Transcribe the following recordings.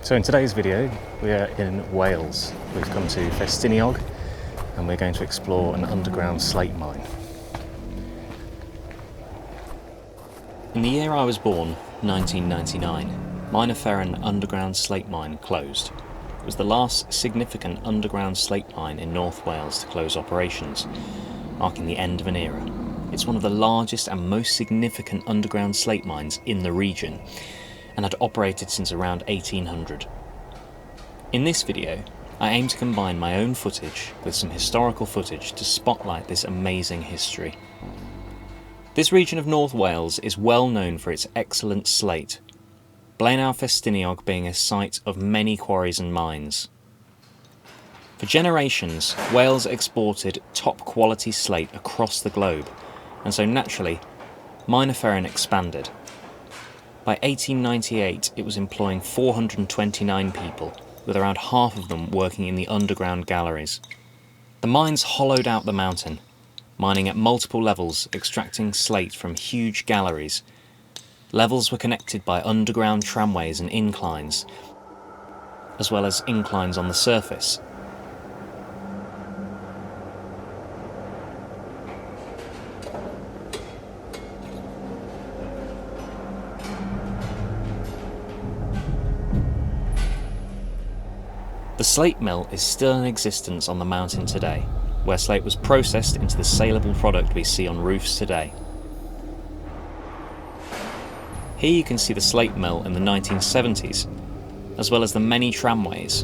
So in today's video, we are in Wales. We've come to Ffestiniog and we're going to explore an underground slate mine. In the year I was born, 1999, Maenofferen underground slate mine closed. It was the last significant underground slate mine in North Wales to close operations, marking the end of an era. It's one of the largest and most significant underground slate mines in the region, and had operated since around 1800. In this video, I aim to combine my own footage with some historical footage to spotlight this amazing history. This region of North Wales is well known for its excellent slate, Blaenau Ffestiniog being a site of many quarries and mines. For generations, Wales exported top quality slate across the globe, and so naturally, Maenofferen expanded. By 1898, it was employing 429 people, with around half of them working in the underground galleries. The mines hollowed out the mountain, mining at multiple levels, extracting slate from huge galleries. Levels were connected by underground tramways and inclines, as well as inclines on the surface. The Slate Mill is still in existence on the mountain today, where slate was processed into the saleable product we see on roofs today. Here you can see the Slate Mill in the 1970s, as well as the many tramways.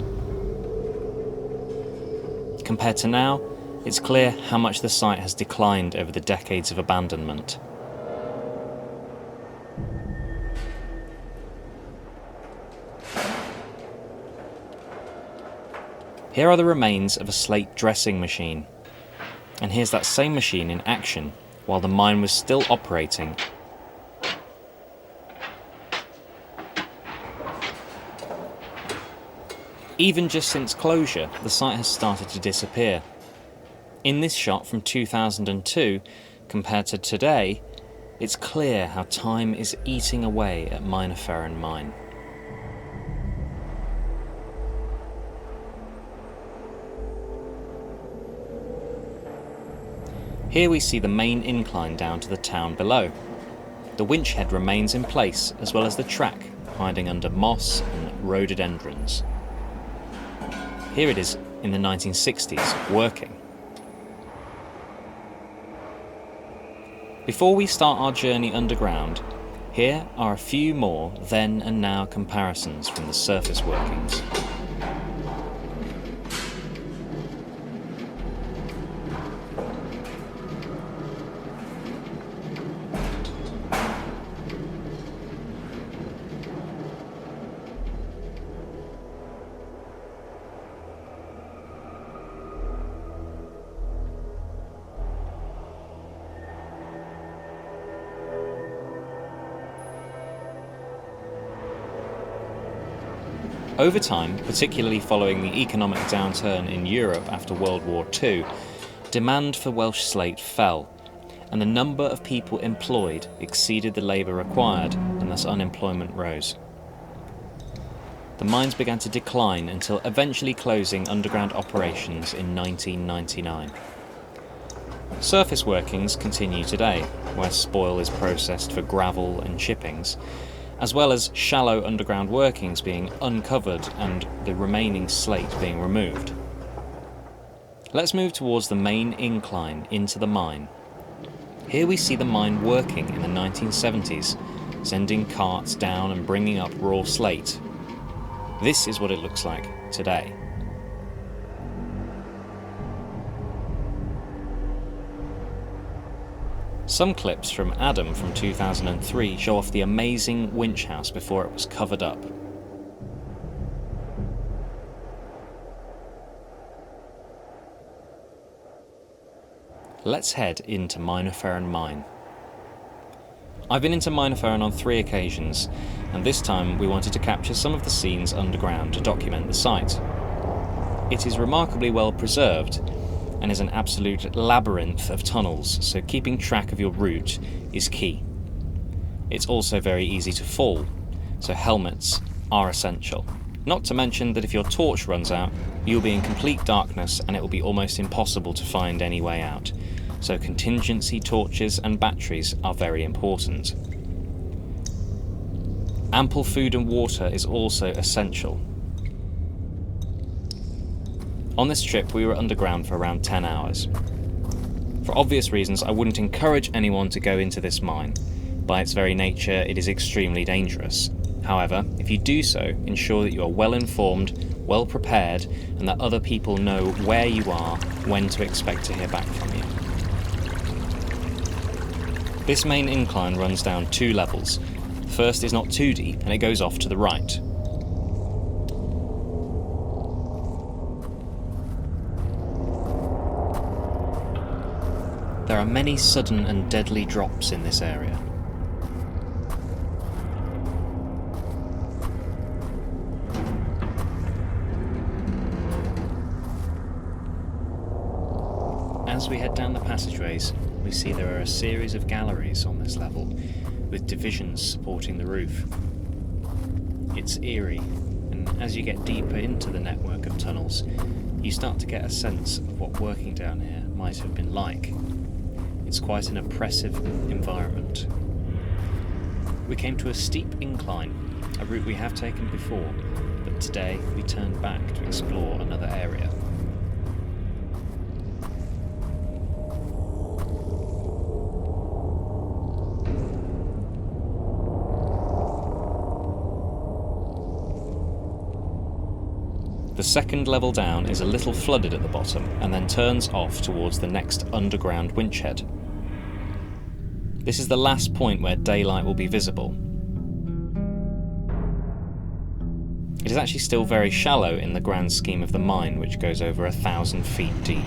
Compared to now, it's clear how much the site has declined over the decades of abandonment. Here are the remains of a slate dressing machine, and here's that same machine in action while the mine was still operating. Even just since closure, the site has started to disappear. In this shot from 2002, compared to today, it's clear how time is eating away at Maenofferen Mine. Here we see the main incline down to the town below. The winch head remains in place, as well as the track, hiding under moss and rhododendrons. Here it is in the 1960s, working. Before we start our journey underground, here are a few more then and now comparisons from the surface workings. Over time, particularly following the economic downturn in Europe after World War II, demand for Welsh slate fell, and the number of people employed exceeded the labour required, and thus unemployment rose. The mines began to decline until eventually closing underground operations in 1999. Surface workings continue today, where spoil is processed for gravel and chippings, as well as shallow underground workings being uncovered and the remaining slate being removed. Let's move towards the main incline into the mine. Here we see the mine working in the 1970s, sending carts down and bringing up raw slate. This is what it looks like today. Some clips from Adam from 2003 show off the amazing winch house before it was covered up. Let's head into Maenofferen Mine. I've been into Maenofferen on 3 occasions, and this time we wanted to capture some of the scenes underground to document the site. It is remarkably well preserved, and is an absolute labyrinth of tunnels, so keeping track of your route is key. It's also very easy to fall, so helmets are essential. Not to mention that if your torch runs out, you'll be in complete darkness and it will be almost impossible to find any way out. So contingency torches and batteries are very important. Ample food and water is also essential. On this trip we were underground for around 10 hours. For obvious reasons, I wouldn't encourage anyone to go into this mine. By its very nature, it is extremely dangerous. However, if you do so, ensure that you are well informed, well prepared, and that other people know where you are, when to expect to hear back from you. This main incline runs down 2 levels. The first is not too deep, and it goes off to the right. There are many sudden and deadly drops in this area. As we head down the passageways, we see there are a series of galleries on this level, with divisions supporting the roof. It's eerie, and as you get deeper into the network of tunnels, you start to get a sense of what working down here might have been like. It's quite an oppressive environment. We came to a steep incline, a route we have taken before, but today we turned back to explore another area. The second level down is a little flooded at the bottom and then turns off towards the next underground winch head. This is the last point where daylight will be visible. It is actually still very shallow in the grand scheme of the mine, which goes over 1,000 feet deep.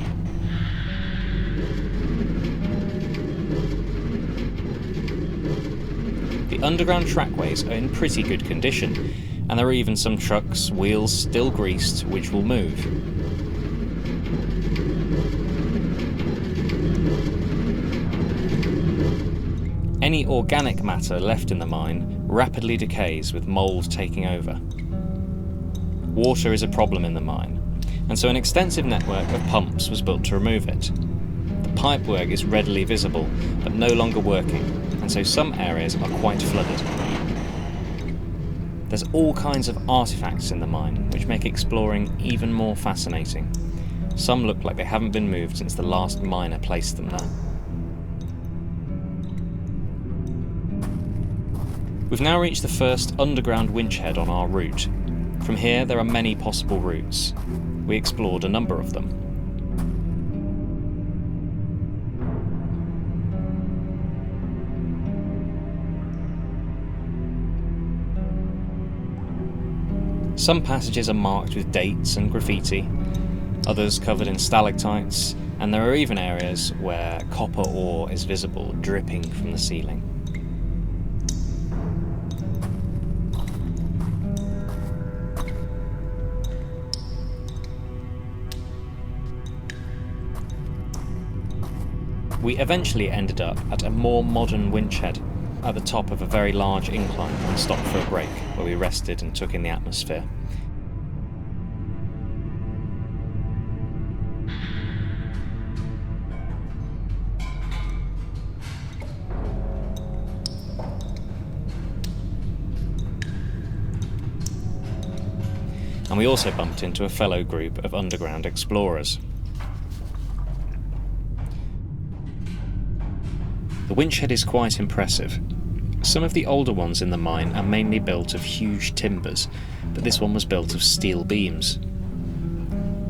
The underground trackways are in pretty good condition, and there are even some trucks, wheels still greased, which will move. Any organic matter left in the mine rapidly decays, with mould taking over. Water is a problem in the mine, and so an extensive network of pumps was built to remove it. The pipework is readily visible, but no longer working, and so some areas are quite flooded. There's all kinds of artefacts in the mine, which make exploring even more fascinating. Some look like they haven't been moved since the last miner placed them there. We've now reached the first underground winch head on our route. From here there are many possible routes. We explored a number of them. Some passages are marked with dates and graffiti, others covered in stalactites, and there are even areas where copper ore is visible dripping from the ceiling. We eventually ended up at a more modern winch head at the top of a very large incline and stopped for a break, where we rested and took in the atmosphere. And we also bumped into a fellow group of underground explorers. The winch head is quite impressive. Some of the older ones in the mine are mainly built of huge timbers, but this one was built of steel beams.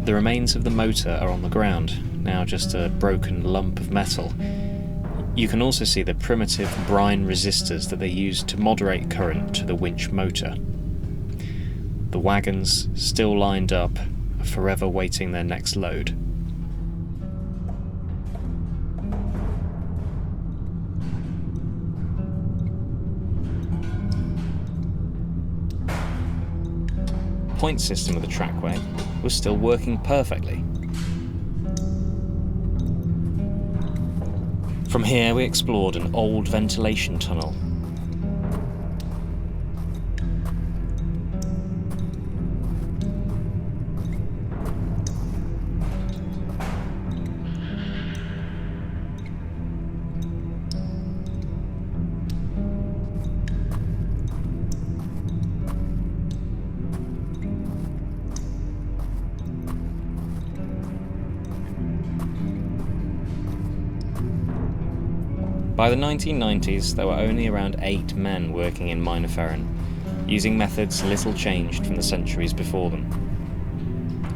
The remains of the motor are on the ground, now just a broken lump of metal. You can also see the primitive brine resistors that they used to moderate current to the winch motor. The wagons, still lined up, are forever waiting their next load. Point system of the trackway was still working perfectly. From here we explored an old ventilation tunnel. By the 1990s, there were only around 8 men working in Maenofferen, using methods little changed from the centuries before them.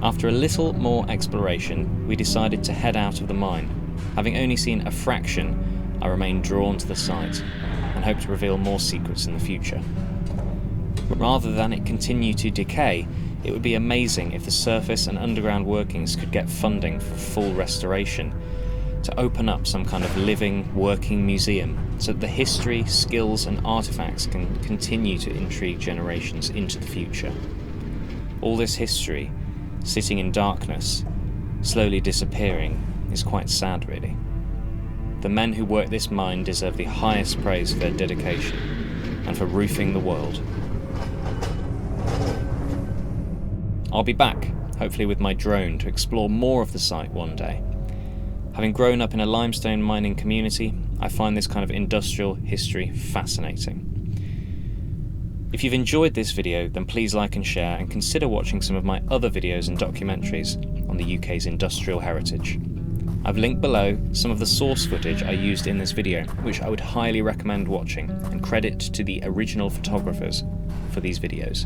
After a little more exploration, we decided to head out of the mine. Having only seen a fraction, I remained drawn to the site and hope to reveal more secrets in the future. Rather than it continue to decay, it would be amazing if the surface and underground workings could get funding for full restoration, to open up some kind of living, working museum so that the history, skills and artefacts can continue to intrigue generations into the future. All this history, sitting in darkness, slowly disappearing, is quite sad really. The men who work this mine deserve the highest praise for their dedication and for roofing the world. I'll be back, hopefully with my drone, to explore more of the site one day. Having grown up in a limestone mining community, I find this kind of industrial history fascinating. If you've enjoyed this video, then please like and share, and consider watching some of my other videos and documentaries on the UK's industrial heritage. I've linked below some of the source footage I used in this video, which I would highly recommend watching, and credit to the original photographers for these videos.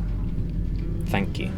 Thank you.